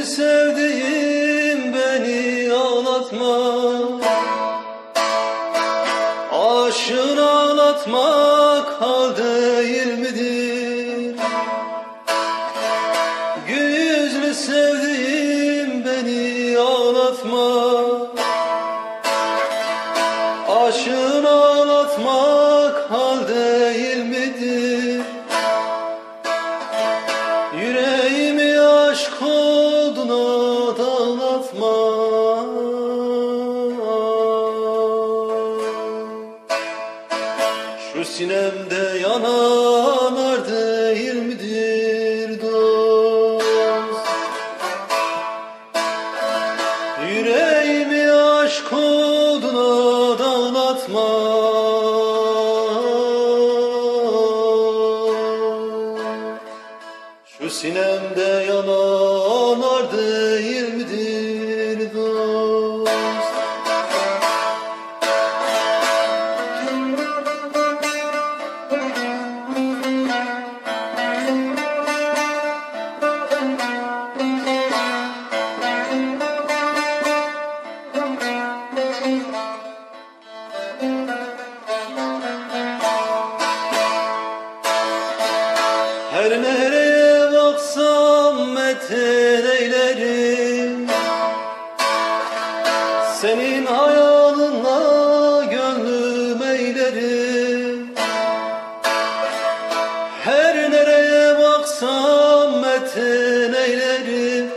Güzlü sevdiğim beni ağlatma, aşığını ağlatmak hal değil midir? Güzlü sevdiğim beni ağlatma, aşığını ağlatmak hal değil midir? Yüreğimi aşk oduna dağlatma, şu sinemde yananlar değil midir dost? Yüreğimi aşk oduna dağlatma, şu sinemde yananlar değil midir dost? Her nereye baksam meten eylerim, senin hayalınla gönlüm eylerim. Her nereye baksam meten eylerim,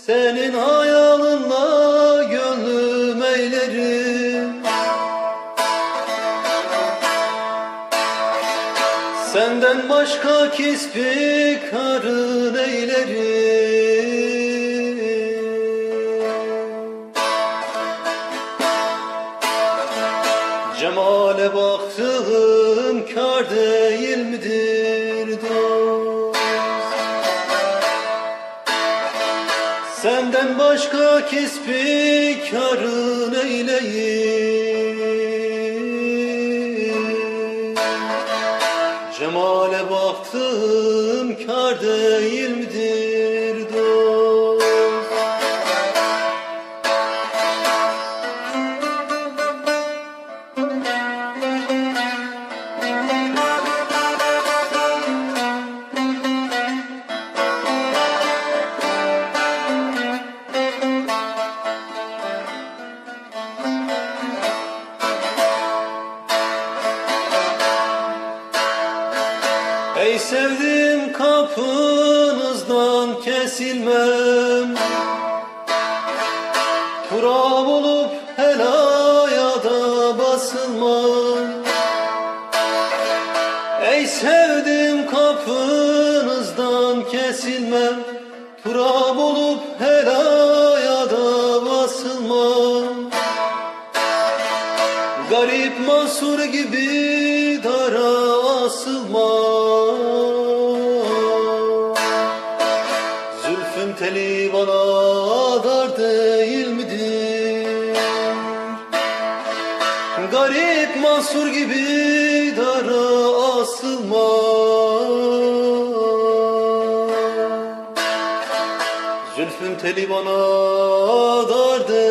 senin hayalınla gönlüm eylerim. Senden başka kisbi karın eylerim. Cemale baktığım kâr değil midir dost? Senden başka kisbi karın eyleyim. Cemale baktım kâr değil midir dost? Ey sevdiğim kapınızdan kesilmem, turab olup helaya da basılmam. Ey sevdiğim kapınızdan kesilmem, turab olup helaya da basılmam. Garip Mansur gibi dara asılmam. Zülfün teli bana dar değil midir? Garip Mansur gibi dara asılmam. Zülfün teli bana dar değil